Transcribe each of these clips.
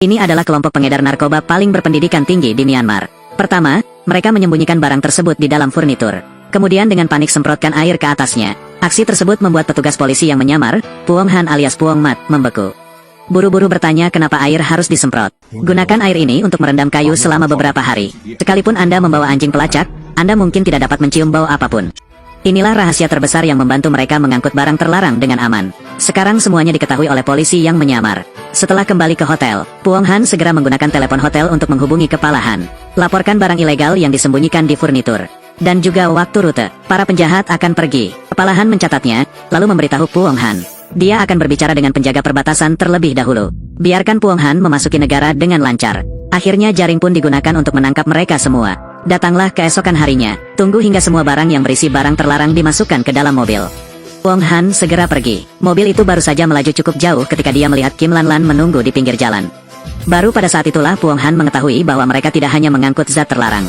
Ini adalah kelompok pengedar narkoba paling berpendidikan tinggi di Myanmar. Pertama, mereka menyembunyikan barang tersebut di dalam furnitur. Kemudian dengan panik semprotkan air ke atasnya. Aksi tersebut membuat petugas polisi yang menyamar, Puong Han alias Puong Mat, membeku. Buru-buru bertanya kenapa air harus disemprot. Gunakan air ini untuk merendam kayu selama beberapa hari. Sekalipun Anda membawa anjing pelacak, Anda mungkin tidak dapat mencium bau apapun. Inilah rahasia terbesar yang membantu mereka mengangkut barang terlarang dengan aman. Sekarang semuanya diketahui oleh polisi yang menyamar. Setelah kembali ke hotel, Puong Han segera menggunakan telepon hotel untuk menghubungi Kepala Han. Laporkan barang ilegal yang disembunyikan di furnitur. Dan juga waktu rute, para penjahat akan pergi. Kepala Han mencatatnya, lalu memberitahu Puong Han. Dia akan berbicara dengan penjaga perbatasan terlebih dahulu. Biarkan Puong Han memasuki negara dengan lancar. Akhirnya jaring pun digunakan untuk menangkap mereka semua. Datanglah keesokan harinya, tunggu hingga semua barang yang berisi barang terlarang dimasukkan ke dalam mobil. Puong Han segera pergi. Mobil itu baru saja melaju cukup jauh ketika dia melihat Kim Lan Lan menunggu di pinggir jalan. Baru pada saat itulah Puong Han mengetahui bahwa mereka tidak hanya mengangkut zat terlarang,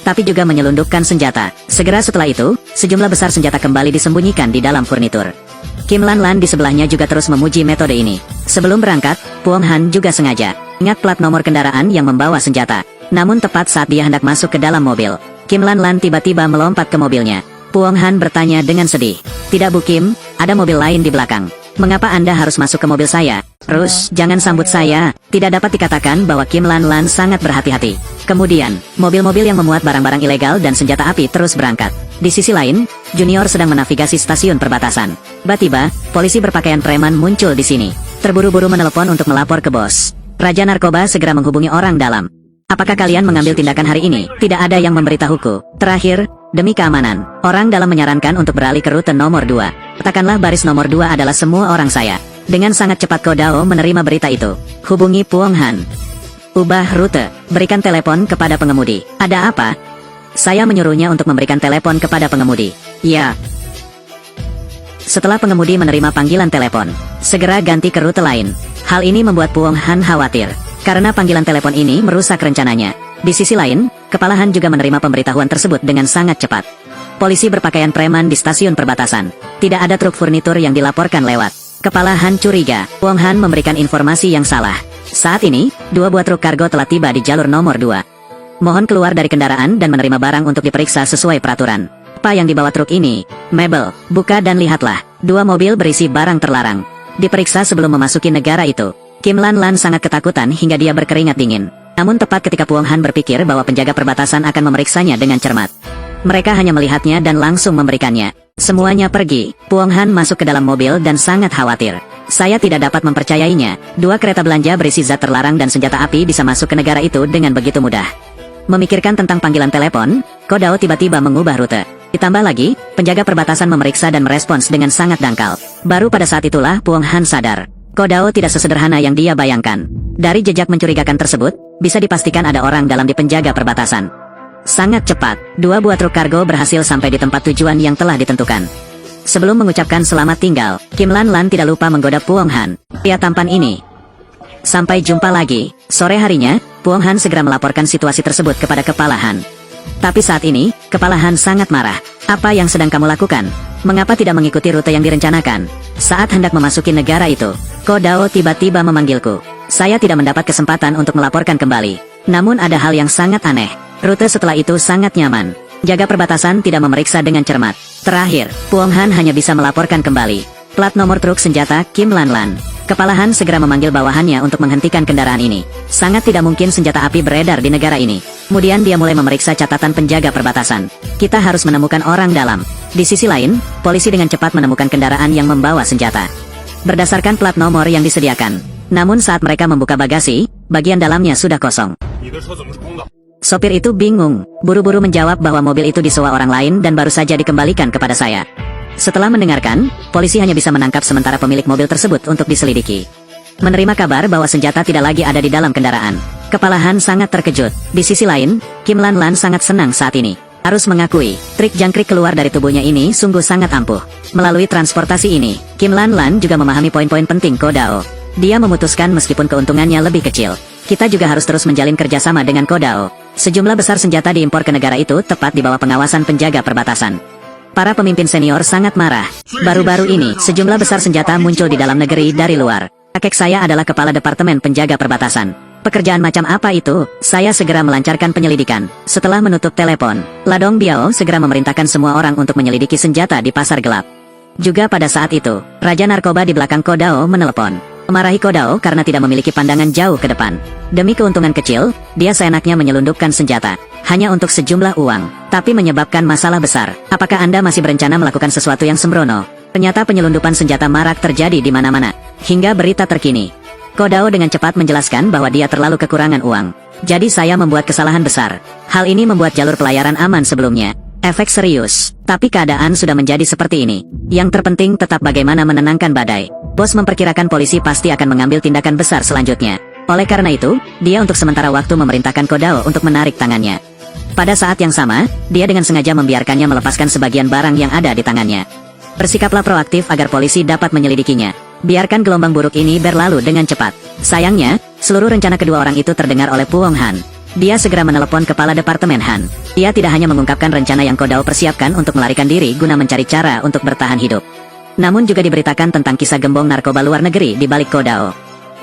tapi juga menyelundupkan senjata. Segera setelah itu, sejumlah besar senjata kembali disembunyikan di dalam furnitur. Kim Lan Lan di sebelahnya juga terus memuji metode ini. Sebelum berangkat, Puong Han juga sengaja ingat plat nomor kendaraan yang membawa senjata. Namun tepat saat dia hendak masuk ke dalam mobil, Kim Lan Lan tiba-tiba melompat ke mobilnya. Puong Han bertanya dengan sedih, "Tidak Bu Kim, ada mobil lain di belakang. Mengapa Anda harus masuk ke mobil saya?" "Terus, jangan sambut saya." Tidak dapat dikatakan bahwa Kim Lan Lan sangat berhati-hati. Kemudian, mobil-mobil yang memuat barang-barang ilegal dan senjata api terus berangkat. Di sisi lain, Junior sedang menavigasi stasiun perbatasan. Tiba-tiba, polisi berpakaian preman muncul di sini. Terburu-buru menelepon untuk melapor ke bos. Raja narkoba segera menghubungi orang dalam. "Apakah kalian mengambil tindakan hari ini?" "Tidak ada yang memberitahuku. Terakhir, demi keamanan, orang dalam menyarankan untuk beralih ke rute nomor 2. Katakanlah baris nomor 2 adalah semua orang saya." Dengan sangat cepat Kodao menerima berita itu. Hubungi Puong Han. "Ubah rute, berikan telepon kepada pengemudi." "Ada apa?" "Saya menyuruhnya untuk memberikan telepon kepada pengemudi." "Ya." Setelah pengemudi menerima panggilan telepon, segera ganti ke rute lain. Hal ini membuat Puong Han khawatir, karena panggilan telepon ini merusak rencananya. Di sisi lain, Kepala Han juga menerima pemberitahuan tersebut dengan sangat cepat. Polisi berpakaian preman di stasiun perbatasan. Tidak ada truk furnitur yang dilaporkan lewat. Kepala Han curiga, Puong Han memberikan informasi yang salah. Saat ini, 2 buah truk kargo telah tiba di jalur nomor 2. Mohon keluar dari kendaraan dan menerima barang untuk diperiksa sesuai peraturan. "Apa yang dibawa truk ini?" "Mebel, buka dan lihatlah. 2 mobil berisi barang terlarang. Diperiksa sebelum memasuki negara itu." Kim Lan Lan sangat ketakutan hingga dia berkeringat dingin. Namun tepat ketika Puong Han berpikir bahwa penjaga perbatasan akan memeriksanya dengan cermat, mereka hanya melihatnya dan langsung memberikannya. Semuanya pergi. Puong Han masuk ke dalam mobil dan sangat khawatir. "Saya tidak dapat mempercayainya. 2 kereta belanja berisi zat terlarang dan senjata api bisa masuk ke negara itu dengan begitu mudah." Memikirkan tentang panggilan telepon, Kodao tiba-tiba mengubah rute. Ditambah lagi, penjaga perbatasan memeriksa dan merespons dengan sangat dangkal. Baru pada saat itulah Puong Han sadar. Kodao tidak sesederhana yang dia bayangkan. Dari jejak mencurigakan tersebut, bisa dipastikan ada orang dalam di penjaga perbatasan. Sangat cepat, 2 buah truk kargo berhasil sampai di tempat tujuan yang telah ditentukan. Sebelum mengucapkan selamat tinggal, Kim Lan Lan tidak lupa menggoda Puong Han. "Pria tampan ini. Sampai jumpa lagi." Sore harinya, Puong Han segera melaporkan situasi tersebut kepada Kepala Han. Tapi saat ini, Kepala Han sangat marah. "Apa yang sedang kamu lakukan? Mengapa tidak mengikuti rute yang direncanakan?" Saat hendak memasuki negara itu, Kodao tiba-tiba memanggilku. Saya tidak mendapat kesempatan untuk melaporkan kembali. Namun ada hal yang sangat aneh. Rute setelah itu sangat nyaman. Jaga perbatasan tidak memeriksa dengan cermat. Terakhir, Puong Han hanya bisa melaporkan kembali. Plat nomor truk senjata Kim Lan Lan. Kepala Han segera memanggil bawahannya untuk menghentikan kendaraan ini. Sangat tidak mungkin senjata api beredar di negara ini. Kemudian dia mulai memeriksa catatan penjaga perbatasan. "Kita harus menemukan orang dalam." Di sisi lain, polisi dengan cepat menemukan kendaraan yang membawa senjata berdasarkan plat nomor yang disediakan. Namun saat mereka membuka bagasi, bagian dalamnya sudah kosong. Sopir itu bingung, buru-buru menjawab bahwa mobil itu disewa orang lain dan baru saja dikembalikan kepada saya. Setelah mendengarkan, polisi hanya bisa menangkap sementara pemilik mobil tersebut untuk diselidiki. Menerima kabar bahwa senjata tidak lagi ada di dalam kendaraan, Kepala Han sangat terkejut. Di sisi lain, Kim Lan Lan sangat senang saat ini. Harus mengakui, trik jangkrik keluar dari tubuhnya ini sungguh sangat ampuh. Melalui transportasi ini, Kim Lan Lan juga memahami poin-poin penting Kodao. Dia memutuskan meskipun keuntungannya lebih kecil, kita juga harus terus menjalin kerjasama dengan Kodao. Sejumlah besar senjata diimpor ke negara itu tepat di bawah pengawasan penjaga perbatasan. Para pemimpin senior sangat marah. Baru-baru ini, sejumlah besar senjata muncul di dalam negeri dari luar. Kakek saya adalah kepala departemen penjaga perbatasan. Pekerjaan macam apa itu? Saya segera melancarkan penyelidikan. Setelah menutup telepon, Ladong Biao segera memerintahkan semua orang untuk menyelidiki senjata di pasar gelap. Juga pada saat itu, Raja Narkoba di belakang Kodao menelepon, memarahi Kodao karena tidak memiliki pandangan jauh ke depan. Demi keuntungan kecil, dia seenaknya menyelundupkan senjata, hanya untuk sejumlah uang, tapi menyebabkan masalah besar. Apakah Anda masih berencana melakukan sesuatu yang sembrono? Ternyata penyelundupan senjata marak terjadi di mana-mana. Hingga berita terkini, Kodao dengan cepat menjelaskan bahwa dia terlalu kekurangan uang. Jadi saya membuat kesalahan besar. Hal ini membuat jalur pelayaran aman sebelumnya. Efek serius. Tapi keadaan sudah menjadi seperti ini. Yang terpenting tetap bagaimana menenangkan badai. Bos memperkirakan polisi pasti akan mengambil tindakan besar selanjutnya. Oleh karena itu, dia untuk sementara waktu memerintahkan Kodao untuk menarik tangannya. Pada saat yang sama, dia dengan sengaja membiarkannya melepaskan sebagian barang yang ada di tangannya. Bersikaplah proaktif agar polisi dapat menyelidikinya. Biarkan gelombang buruk ini berlalu dengan cepat. Sayangnya, seluruh rencana kedua orang itu terdengar oleh Puong Han. Dia segera menelepon kepala Departemen Han. Ia tidak hanya mengungkapkan rencana yang Kodao persiapkan untuk melarikan diri guna mencari cara untuk bertahan hidup, namun juga diberitakan tentang kisah gembong narkoba luar negeri di balik Kodao.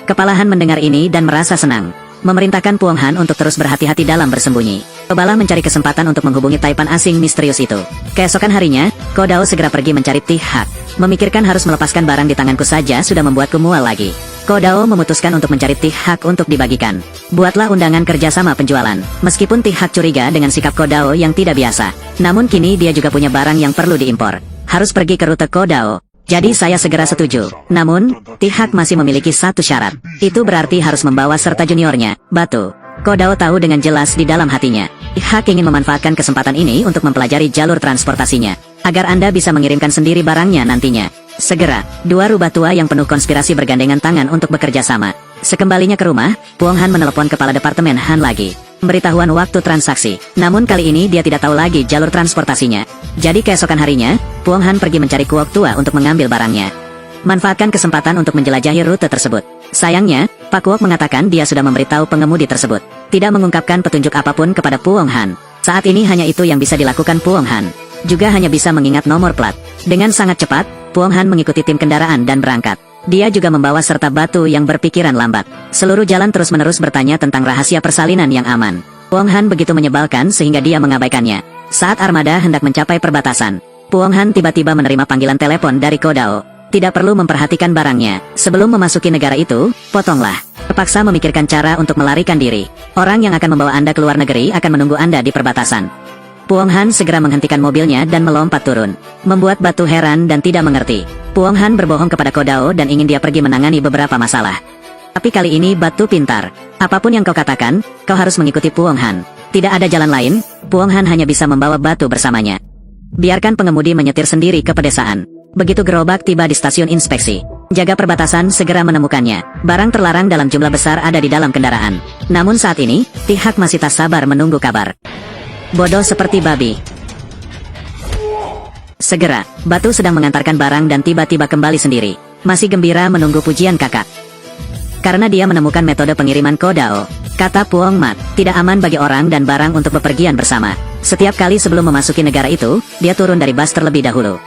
Kepala Han mendengar ini dan merasa senang. Memerintahkan Puong Han untuk terus berhati-hati dalam bersembunyi. Cobalah mencari kesempatan untuk menghubungi taipan asing misterius itu. Keesokan harinya, Kodao segera pergi mencari Ti Hak. Memikirkan harus melepaskan barang di tanganku saja sudah membuatku mual lagi. Kodao memutuskan untuk mencari Ti Hak untuk dibagikan. Buatlah undangan kerjasama penjualan. Meskipun Ti Hak curiga dengan sikap Kodao yang tidak biasa, namun kini dia juga punya barang yang perlu diimpor. Harus pergi ke rute Kodao. Jadi saya segera setuju. Namun, Ti Hak masih memiliki satu syarat. Itu berarti harus membawa serta juniornya, Batu. Kodao tahu dengan jelas di dalam hatinya, Ti Hak ingin memanfaatkan kesempatan ini untuk mempelajari jalur transportasinya, agar Anda bisa mengirimkan sendiri barangnya nantinya. Segera, dua rubah tua yang penuh konspirasi bergandengan tangan untuk bekerja sama. Sekembalinya ke rumah, Puong Han menelepon kepala Departemen Han lagi. Pemberitahuan waktu transaksi. Namun kali ini dia tidak tahu lagi jalur transportasinya. Jadi keesokan harinya, Puong Han pergi mencari kuok tua untuk mengambil barangnya. Manfaatkan kesempatan untuk menjelajahi rute tersebut. Sayangnya, Pak Kuok mengatakan dia sudah memberitahu pengemudi tersebut. Tidak mengungkapkan petunjuk apapun kepada Puong Han. Saat ini hanya itu yang bisa dilakukan Puong Han. Juga hanya bisa mengingat nomor plat. Dengan sangat cepat, Puong Han mengikuti tim kendaraan dan berangkat. Dia juga membawa serta Batu yang berpikiran lambat. Seluruh jalan terus-menerus bertanya tentang rahasia persalinan yang aman. Puong Han begitu menyebalkan sehingga dia mengabaikannya. Saat armada hendak mencapai perbatasan, Puong Han tiba-tiba menerima panggilan telepon dari Kodao. Tidak perlu memperhatikan barangnya. Sebelum memasuki negara itu, potonglah. Terpaksa memikirkan cara untuk melarikan diri. Orang yang akan membawa Anda ke luar negeri akan menunggu Anda di perbatasan. Puong Han segera menghentikan mobilnya dan melompat turun. Membuat Batu heran dan tidak mengerti. Puong Han berbohong kepada Kodao dan ingin dia pergi menangani beberapa masalah. Tapi kali ini Batu pintar. Apapun yang kau katakan, kau harus mengikuti Puong Han. Tidak ada jalan lain, Puong Han hanya bisa membawa Batu bersamanya. Biarkan pengemudi menyetir sendiri ke pedesaan. Begitu gerobak tiba di stasiun inspeksi, jaga perbatasan segera menemukannya. Barang terlarang dalam jumlah besar ada di dalam kendaraan. Namun saat ini, Ti Hak masih tak sabar menunggu kabar. Bodoh seperti babi. Segera, Batu sedang mengantarkan barang dan tiba-tiba kembali sendiri. Masih gembira menunggu pujian kakak. Karena dia menemukan metode pengiriman Kodao. Kata Puong Mat, tidak aman bagi orang dan barang untuk bepergian bersama. Setiap kali sebelum memasuki negara itu, dia turun dari bus terlebih dahulu.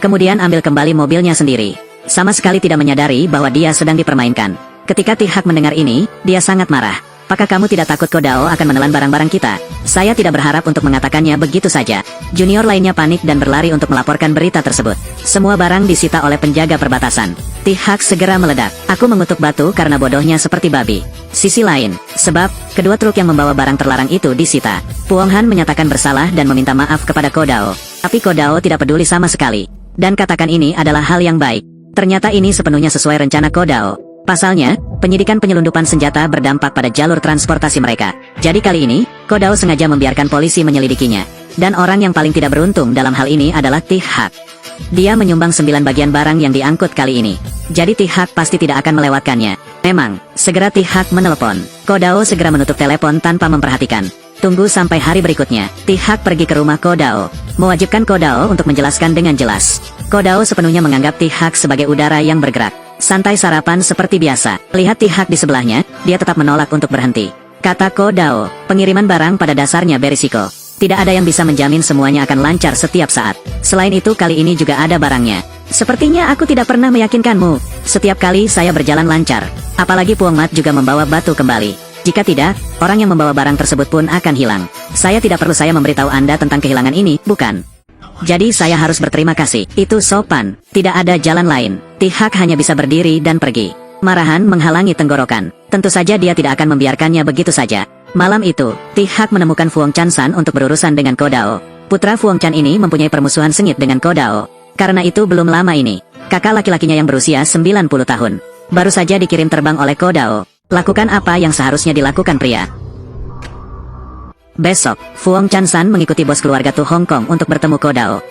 Kemudian ambil kembali mobilnya sendiri. Sama sekali tidak menyadari bahwa dia sedang dipermainkan. Ketika Ti Hak mendengar ini, dia sangat marah. Apakah kamu tidak takut Kodao akan menelan barang-barang kita? Saya tidak berharap untuk mengatakannya begitu saja. Junior lainnya panik dan berlari untuk melaporkan berita tersebut. Semua barang disita oleh penjaga perbatasan. Ti Hak segera meledak. Aku mengutuk Batu karena bodohnya seperti babi. Sisi lain, sebab kedua truk yang membawa barang terlarang itu disita. Puong Han menyatakan bersalah dan meminta maaf kepada Kodao. Tapi Kodao tidak peduli sama sekali. Dan katakan ini adalah hal yang baik. Ternyata ini sepenuhnya sesuai rencana Kodao. Pasalnya, penyidikan penyelundupan senjata berdampak pada jalur transportasi mereka. Jadi kali ini, Kodao sengaja membiarkan polisi menyelidikinya. Dan orang yang paling tidak beruntung dalam hal ini adalah Ti Hak. Dia menyumbang 9 bagian barang yang diangkut kali ini. Jadi Ti Hak pasti tidak akan melewatkannya. Memang, segera Ti Hak menelepon. Kodao segera menutup telepon tanpa memperhatikan. Tunggu sampai hari berikutnya, Ti Hak pergi ke rumah Kodao. Mewajibkan Kodao untuk menjelaskan dengan jelas. Kodao sepenuhnya menganggap Ti Hak sebagai udara yang bergerak. Santai sarapan seperti biasa. Lihat Ti Hak di sebelahnya, dia tetap menolak untuk berhenti. Kata Kodao, pengiriman barang pada dasarnya berisiko. Tidak ada yang bisa menjamin semuanya akan lancar setiap saat. Selain itu kali ini juga ada barangnya. Sepertinya aku tidak pernah meyakinkanmu. Setiap kali saya berjalan lancar. Apalagi Puong Mat juga membawa Batu kembali. Jika tidak, orang yang membawa barang tersebut pun akan hilang. Saya tidak perlu saya memberitahu Anda tentang kehilangan ini, bukan? Jadi saya harus berterima kasih. Itu sopan. Tidak ada jalan lain. Tihak hanya bisa berdiri dan pergi. Marahan menghalangi tenggorokan. Tentu saja dia tidak akan membiarkannya begitu saja. Malam itu, Tihak menemukan Fu Hongchan untuk berurusan dengan Ko Dao. Putra Fu Hongchan ini mempunyai permusuhan sengit dengan Ko Dao. Karena itu belum lama ini, kakak laki-lakinya yang berusia 90 tahun, baru saja dikirim terbang oleh Ko Dao. Lakukan apa yang seharusnya dilakukan pria. Besok, Fu Hongchan mengikuti bos keluarga Tu Hong Kong untuk bertemu Ko Dao.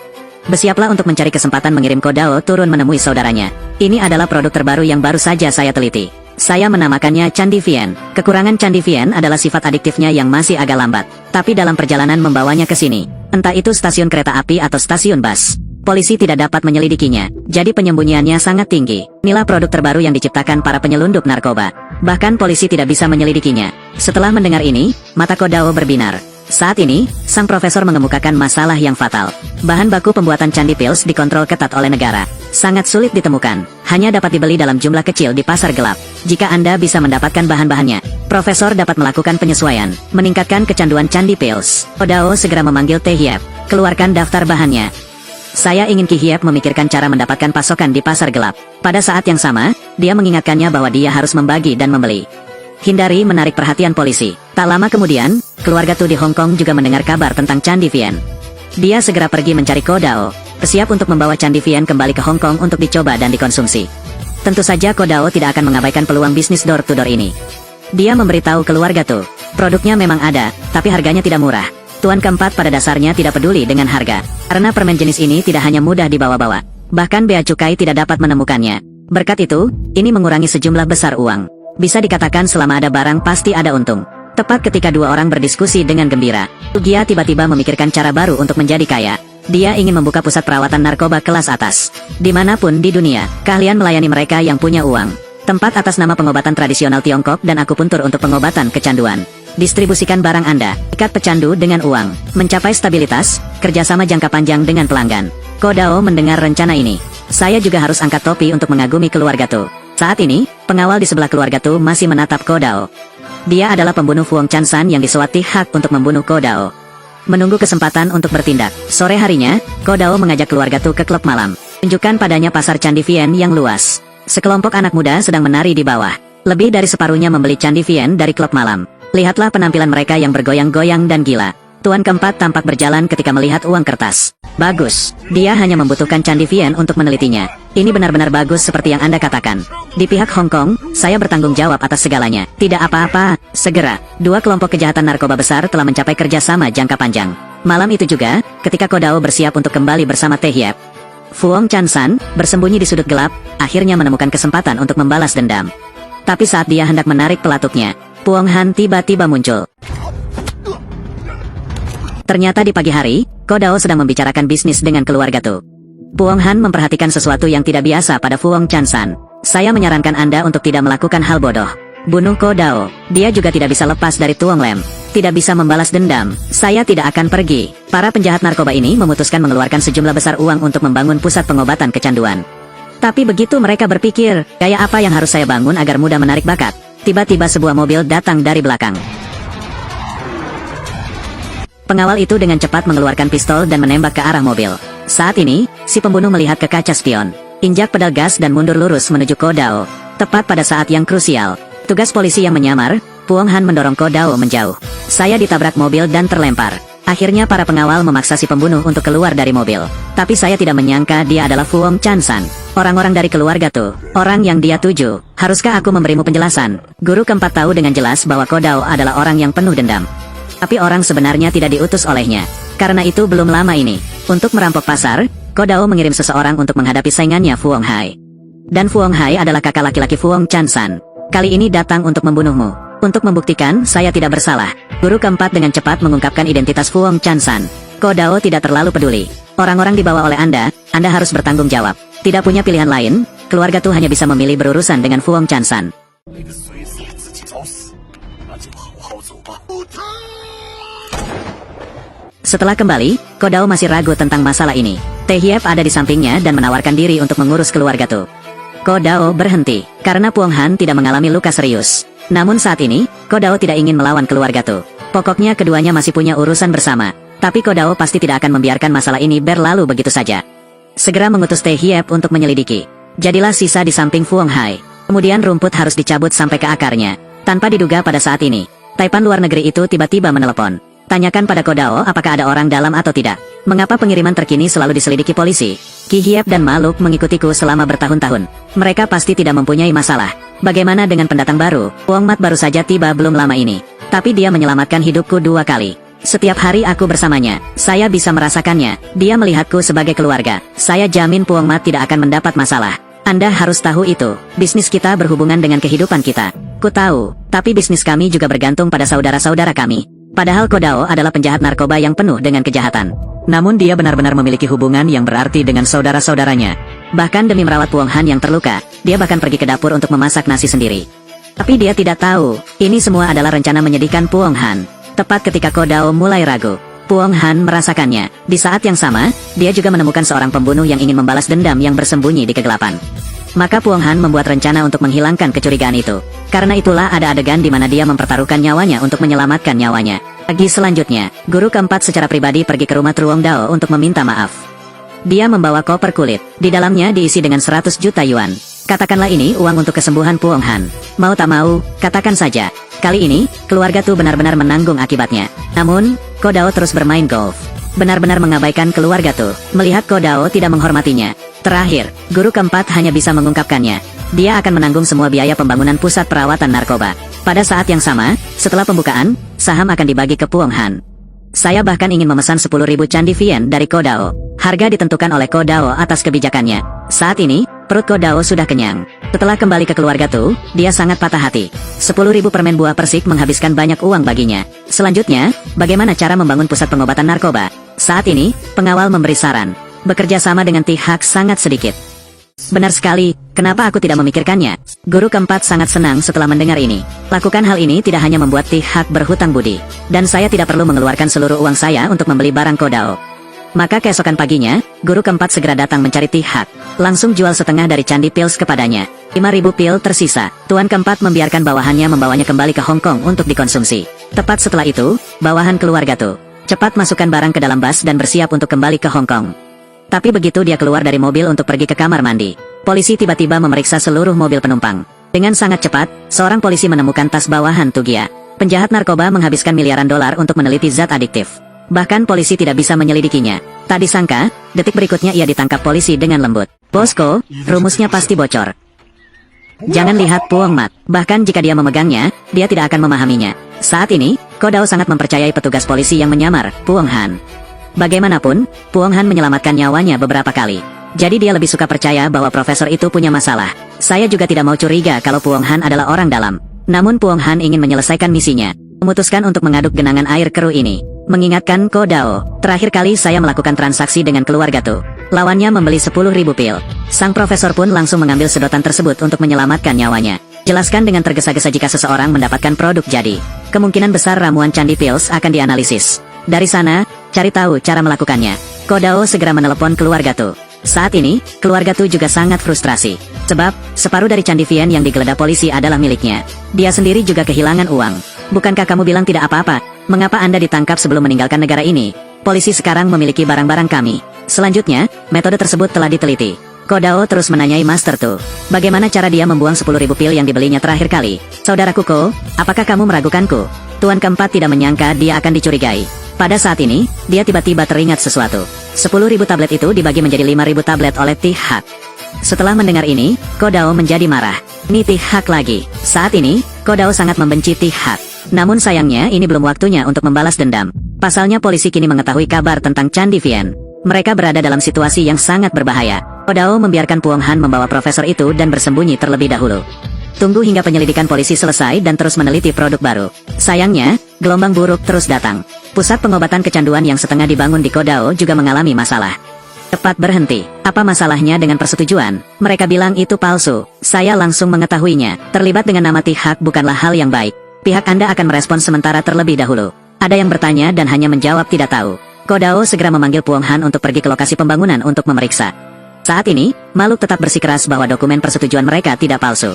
Bersiaplah untuk mencari kesempatan mengirim Ko Dao turun menemui saudaranya. Ini adalah produk terbaru yang baru saja saya teliti. Saya menamakannya Candi Vien. Kekurangan Candi Vien adalah sifat adiktifnya yang masih agak lambat. Tapi dalam perjalanan membawanya ke sini, entah itu stasiun kereta api atau stasiun bus, polisi tidak dapat menyelidikinya. Jadi penyembunyiannya sangat tinggi. Inilah produk terbaru yang diciptakan para penyelundup narkoba. Bahkan polisi tidak bisa menyelidikinya. Setelah mendengar ini, mata Ko Dao berbinar. Saat ini, sang profesor mengemukakan masalah yang fatal. Bahan baku pembuatan Candi Pills dikontrol ketat oleh negara. Sangat sulit ditemukan. Hanya dapat dibeli dalam jumlah kecil di pasar gelap. Jika Anda bisa mendapatkan bahan-bahannya, profesor dapat melakukan penyesuaian, meningkatkan kecanduan Candi Pills. Ko Dao segera memanggil Teh Hiep. Keluarkan daftar bahannya. Saya ingin Ki Hiep memikirkan cara mendapatkan pasokan di pasar gelap. Pada saat yang sama, dia mengingatkannya bahwa dia harus membagi dan membeli. Hindari menarik perhatian polisi. Tak lama kemudian, keluarga Tu di Hong Kong juga mendengar kabar tentang Candi Vien. Dia segera pergi mencari Ko Dao, bersiap untuk membawa Candi Vien kembali ke Hong Kong untuk dicoba dan dikonsumsi. Tentu saja Ko Dao tidak akan mengabaikan peluang bisnis door-to-door ini. Dia memberitahu keluarga Tu, produknya memang ada, tapi harganya tidak murah. Tuan keempat pada dasarnya tidak peduli dengan harga, karena permen jenis ini tidak hanya mudah dibawa-bawa, bahkan bea cukai tidak dapat menemukannya. Berkat itu, ini mengurangi sejumlah besar uang. Bisa dikatakan selama ada barang pasti ada untung. Tepat ketika dua orang berdiskusi dengan gembira, Gia tiba-tiba memikirkan cara baru untuk menjadi kaya. Dia ingin membuka pusat perawatan narkoba kelas atas. Dimanapun di dunia, keahlian melayani mereka yang punya uang. Tempat atas nama pengobatan tradisional Tiongkok dan akupuntur untuk pengobatan kecanduan. Distribusikan barang Anda, ikat pecandu dengan uang, mencapai stabilitas, kerjasama jangka panjang dengan pelanggan. Ko Dao mendengar rencana ini. Saya juga harus angkat topi untuk mengagumi keluarga Tu. Saat ini, pengawal di sebelah keluarga Tu masih menatap Ko Dao. Dia adalah pembunuh Fu Hongchan yang disuap Tihak untuk membunuh Ko Dao. Menunggu kesempatan untuk bertindak, sore harinya, Ko Dao mengajak keluarga Tu ke klub malam. Tunjukkan padanya pasar Candi Vien yang luas. Sekelompok anak muda sedang menari di bawah. Lebih dari separuhnya membeli Candi Vien dari klub malam. Lihatlah penampilan mereka yang bergoyang-goyang dan gila. Tuan keempat tampak berjalan ketika melihat uang kertas. Bagus, dia hanya membutuhkan Candi Vien untuk menelitinya. Ini benar-benar bagus seperti yang Anda katakan. Di pihak Hong Kong, saya bertanggung jawab atas segalanya. Tidak apa-apa, segera. Dua kelompok kejahatan narkoba besar telah mencapai kerjasama jangka panjang. Malam itu juga, ketika Ko Dao bersiap untuk kembali bersama Teh Hiep, Fu Hongchan bersembunyi di sudut gelap, akhirnya menemukan kesempatan untuk membalas dendam. Tapi saat dia hendak menarik pelatuknya, Pu Honghan tiba-tiba muncul. Ternyata di pagi hari, Ko Dao sedang membicarakan bisnis dengan keluarga Tu. Pu Honghan memperhatikan sesuatu yang tidak biasa pada Fu Hongchan. Saya menyarankan Anda untuk tidak melakukan hal bodoh. Bunuh Ko Dao. Dia juga tidak bisa lepas dari Tuong Lem. Tidak bisa membalas dendam. Saya tidak akan pergi. Para penjahat narkoba ini memutuskan mengeluarkan sejumlah besar uang untuk membangun pusat pengobatan kecanduan. Tapi begitu mereka berpikir, gaya apa yang harus saya bangun agar mudah menarik bakat? Tiba-tiba sebuah mobil datang dari belakang. Pengawal itu dengan cepat mengeluarkan pistol dan menembak ke arah mobil. Saat ini, si pembunuh melihat ke kaca spion, injak pedal gas dan mundur lurus menuju Ko Dao. Tepat pada saat yang krusial, tugas polisi yang menyamar, Pu Honghan mendorong Ko Dao menjauh. Saya ditabrak mobil dan terlempar. Akhirnya para pengawal memaksa si pembunuh untuk keluar dari mobil. Tapi saya tidak menyangka dia adalah Fu Hongchan. Orang-orang dari keluarga Tu, orang yang dia tuju. Haruskah aku memberimu penjelasan? Guru keempat tahu dengan jelas bahwa Ko Dao adalah orang yang penuh dendam. Tapi orang sebenarnya tidak diutus olehnya. Karena itu belum lama ini, untuk merampok pasar, Ko Dao mengirim seseorang untuk menghadapi saingannya Fu Honghai. Dan Fu Honghai adalah kakak laki-laki Fu Hongchan. Kali ini datang untuk membunuhmu. Untuk membuktikan saya tidak bersalah, guru keempat dengan cepat mengungkapkan identitas Fu Hongchan. Ko Dao tidak terlalu peduli. Orang-orang dibawa oleh Anda harus bertanggung jawab. Tidak punya pilihan lain, keluarga Tu hanya bisa memilih berurusan dengan Fu Hongchan. Setelah kembali, Ko Dao masih ragu tentang masalah ini. Teh Hiep ada di sampingnya dan menawarkan diri untuk mengurus keluarga Tu. Ko Dao berhenti, karena Pu Honghan tidak mengalami luka serius. Namun saat ini, Kodao tidak ingin melawan keluarga Tu. Pokoknya keduanya masih punya urusan bersama. Tapi Kodao pasti tidak akan membiarkan masalah ini berlalu begitu saja. Segera mengutus Tae Hiep untuk menyelidiki. Jadilah sisa di samping Fu Hongzhi. Kemudian rumput harus dicabut sampai ke akarnya. Tanpa diduga pada saat ini, Taipan luar negeri itu tiba-tiba menelepon. Tanyakan pada Kodao apakah ada orang dalam atau tidak. Mengapa pengiriman terkini selalu diselidiki polisi? Ki Hiep dan Maluk mengikutiku selama bertahun-tahun. Mereka pasti tidak mempunyai masalah. Bagaimana dengan pendatang baru? Wong Mat baru saja tiba belum lama ini. Tapi dia menyelamatkan hidupku 2 kali. Setiap hari aku bersamanya, saya bisa merasakannya. Dia melihatku sebagai keluarga. Saya jamin Puong Mat tidak akan mendapat masalah. Anda harus tahu itu. Bisnis kita berhubungan dengan kehidupan kita. Ku tahu, tapi bisnis kami juga bergantung pada saudara-saudara kami. Padahal Kodao adalah penjahat narkoba yang penuh dengan kejahatan. Namun dia benar-benar memiliki hubungan yang berarti dengan saudara-saudaranya. Bahkan demi merawat Puong Han yang terluka, dia bahkan pergi ke dapur untuk memasak nasi sendiri. Tapi dia tidak tahu, ini semua adalah rencana menyedihkan Puong Han. Tepat ketika Kodao mulai ragu, Puong Han merasakannya. Di saat yang sama, dia juga menemukan seorang pembunuh yang ingin membalas dendam yang bersembunyi di kegelapan. Maka Puong Han membuat rencana untuk menghilangkan kecurigaan itu. Karena itulah ada adegan di mana dia mempertaruhkan nyawanya untuk menyelamatkan nyawanya. Pagi selanjutnya, guru keempat secara pribadi pergi ke rumah Truong Dao untuk meminta maaf. Dia membawa koper kulit. Di dalamnya diisi dengan 100 juta yuan. Katakanlah ini uang untuk kesembuhan Puong Han. Mau tak mau, katakan saja. Kali ini, keluarga Tu benar-benar menanggung akibatnya. Namun, Kodao terus bermain golf. Benar-benar mengabaikan keluarga Tu. Melihat Kodao tidak menghormatinya. Terakhir, guru keempat hanya bisa mengungkapkannya. Dia akan menanggung semua biaya pembangunan pusat perawatan narkoba. Pada saat yang sama, setelah pembukaan, saham akan dibagi ke Puong Han. Saya bahkan ingin memesan 10.000 candi Vien dari Kodao. Harga ditentukan oleh Kodao atas kebijakannya. Saat ini, perut Kodao sudah kenyang. Setelah kembali ke keluarga Tu, dia sangat patah hati. 10.000 permen buah persik menghabiskan banyak uang baginya. Selanjutnya, bagaimana cara membangun pusat pengobatan narkoba? Saat ini, pengawal memberi saran. Bekerja sama dengan Tihak sangat sedikit. Benar sekali, kenapa aku tidak memikirkannya? Guru keempat sangat senang setelah mendengar ini. Lakukan hal ini tidak hanya membuat Tihak berhutang budi. Dan saya tidak perlu mengeluarkan seluruh uang saya untuk membeli barang Kodao. Maka keesokan paginya, guru keempat segera datang mencari Tihak. Langsung jual setengah dari candi pils kepadanya. 5.000 pil tersisa. Tuan keempat membiarkan bawahannya membawanya kembali ke Hong Kong untuk dikonsumsi. Tepat setelah itu, bawahan keluarga Tu cepat masukkan barang ke dalam bus dan bersiap untuk kembali ke Hong Kong. Tapi begitu dia keluar dari mobil untuk pergi ke kamar mandi, polisi tiba-tiba memeriksa seluruh mobil penumpang. Dengan sangat cepat, seorang polisi menemukan tas bawahan Tugia. Penjahat narkoba menghabiskan miliaran dolar untuk meneliti zat adiktif. Bahkan polisi tidak bisa menyelidikinya. Tak disangka, detik berikutnya ia ditangkap polisi dengan lembut. Bosco, rumusnya pasti bocor. Jangan lihat Puong Mat, bahkan jika dia memegangnya, dia tidak akan memahaminya. Saat ini, Kodao sangat mempercayai petugas polisi yang menyamar, Puong Han. Bagaimanapun, Puong Han menyelamatkan nyawanya beberapa kali. Jadi dia lebih suka percaya bahwa profesor itu punya masalah. Saya juga tidak mau curiga kalau Puong Han adalah orang dalam. Namun Puong Han ingin menyelesaikan misinya. Memutuskan untuk mengaduk genangan air keruh ini. Mengingatkan Kodao, terakhir kali saya melakukan transaksi dengan keluarga Tu. Lawannya membeli 10.000 pil. Sang profesor pun langsung mengambil sedotan tersebut untuk menyelamatkan nyawanya. Jelaskan dengan tergesa-gesa jika seseorang mendapatkan produk jadi. Kemungkinan besar ramuan candi pils akan dianalisis. Dari sana, cari tahu cara melakukannya. Kodao segera menelepon keluarga Tu. Saat ini, keluarga Tu juga sangat frustrasi. Sebab, separuh dari candi Vien yang digeledah polisi adalah miliknya. Dia sendiri juga kehilangan uang. Bukankah kamu bilang tidak apa-apa? Mengapa Anda ditangkap sebelum meninggalkan negara ini? Polisi sekarang memiliki barang-barang kami. Selanjutnya, metode tersebut telah diteliti. Kodao terus menanyai Master Tu. Bagaimana cara dia membuang 10.000 pil yang dibelinya terakhir kali? Saudara Kuko, apakah kamu meragukanku? Tuan keempat tidak menyangka dia akan dicurigai. Pada saat ini, dia tiba-tiba teringat sesuatu. 10.000 tablet itu dibagi menjadi 5.000 tablet oleh Tihak. Setelah mendengar ini, Kodao menjadi marah. Ini Tihak lagi. Saat ini, Kodao sangat membenci Tihak. Namun sayangnya ini belum waktunya untuk membalas dendam. Pasalnya polisi kini mengetahui kabar tentang Candi Vien. Mereka berada dalam situasi yang sangat berbahaya. Kodao membiarkan Puong Han membawa profesor itu dan bersembunyi terlebih dahulu. Tunggu hingga penyelidikan polisi selesai dan terus meneliti produk baru. Sayangnya, gelombang buruk terus datang. Pusat pengobatan kecanduan yang setengah dibangun di Kodao juga mengalami masalah. Cepat berhenti. Apa masalahnya dengan persetujuan? Mereka bilang itu palsu. Saya langsung mengetahuinya. Terlibat dengan nama Tihak bukanlah hal yang baik. Pihak Anda akan merespons sementara terlebih dahulu. Ada yang bertanya dan hanya menjawab tidak tahu. Kodao segera memanggil Puong Han untuk pergi ke lokasi pembangunan untuk memeriksa. Saat ini, Maluk tetap bersikeras bahwa dokumen persetujuan mereka tidak palsu.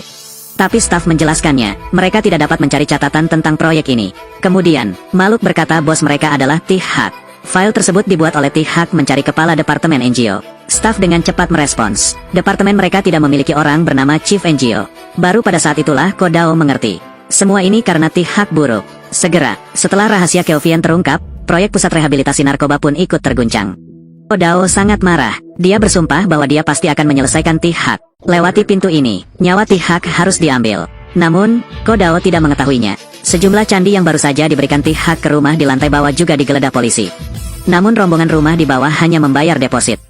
Tapi staf menjelaskannya, mereka tidak dapat mencari catatan tentang proyek ini. Kemudian, Maluk berkata bos mereka adalah T-Hawk. File tersebut dibuat oleh T-Hawk mencari kepala Departemen NGO. Staf dengan cepat merespons, departemen mereka tidak memiliki orang bernama Chief NGO. Baru pada saat itulah Kodao mengerti. Semua ini karena T-Hawk buruk. Segera, setelah rahasia Keovian terungkap, proyek pusat rehabilitasi narkoba pun ikut terguncang. Kodao sangat marah. Dia bersumpah bahwa dia pasti akan menyelesaikan T-Hawk. Lewati pintu ini, nyawa T-Hawk harus diambil. Namun, Kodao tidak mengetahuinya. Sejumlah candi yang baru saja diberikan T-Hawk ke rumah di lantai bawah juga digeledah polisi. Namun rombongan rumah di bawah hanya membayar deposit.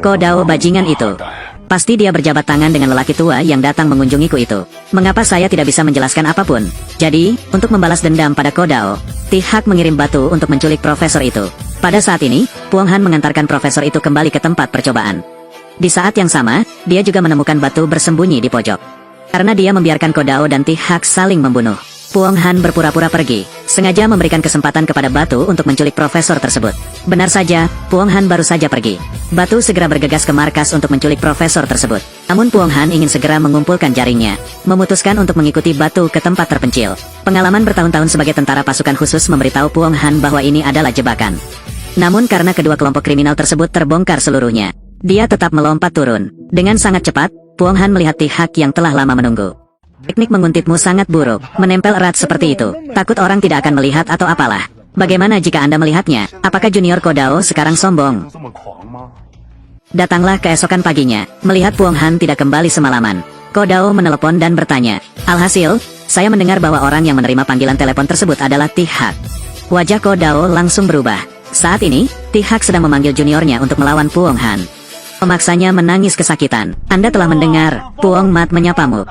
Kodao bajingan itu. Pasti dia berjabat tangan dengan lelaki tua yang datang mengunjungiku itu. Mengapa saya tidak bisa menjelaskan apapun? Jadi, untuk membalas dendam pada Kodao, T-Hawk mengirim batu untuk menculik profesor itu. Pada saat ini, Puong Han mengantarkan profesor itu kembali ke tempat percobaan. Di saat yang sama, dia juga menemukan batu bersembunyi di pojok. Karena dia membiarkan Kodao dan T-Hawk saling membunuh, Puong Han berpura-pura pergi, sengaja memberikan kesempatan kepada batu untuk menculik profesor tersebut. Benar saja, Puong Han baru saja pergi. Batu segera bergegas ke markas untuk menculik profesor tersebut. Namun Puong Han ingin segera mengumpulkan jaringnya, memutuskan untuk mengikuti batu ke tempat terpencil. Pengalaman bertahun-tahun sebagai tentara pasukan khusus memberitahu Puong Han bahwa ini adalah jebakan. Namun karena kedua kelompok kriminal tersebut terbongkar seluruhnya, dia tetap melompat turun. Dengan sangat cepat, Puong Han melihat T-Hawk yang telah lama menunggu. Teknik menguntitmu sangat buruk, menempel erat seperti itu. Takut orang tidak akan melihat atau apalah. Bagaimana jika Anda melihatnya? Apakah Junior Kodao sekarang sombong? Datanglah keesokan paginya, melihat Puong Han tidak kembali semalaman. Kodao menelepon dan bertanya. Alhasil, saya mendengar bahwa orang yang menerima panggilan telepon tersebut adalah T-Hawk. Wajah Kodao langsung berubah. Saat ini, T-Hawk sedang memanggil juniornya untuk melawan Puong Han. Memaksanya menangis kesakitan. Anda telah mendengar, Puong Mat menyapamu.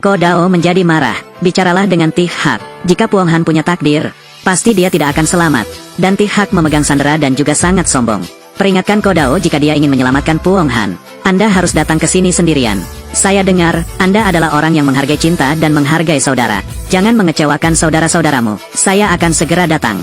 Kodao menjadi marah. Bicaralah dengan T-Hawk. Jika Puong Han punya takdir, pasti dia tidak akan selamat. Dan T-Hawk memegang sandera dan juga sangat sombong. Peringatkan Kodao jika dia ingin menyelamatkan Puong Han. Anda harus datang ke sini sendirian. Saya dengar, Anda adalah orang yang menghargai cinta dan menghargai saudara. Jangan mengecewakan saudara-saudaramu. Saya akan segera datang.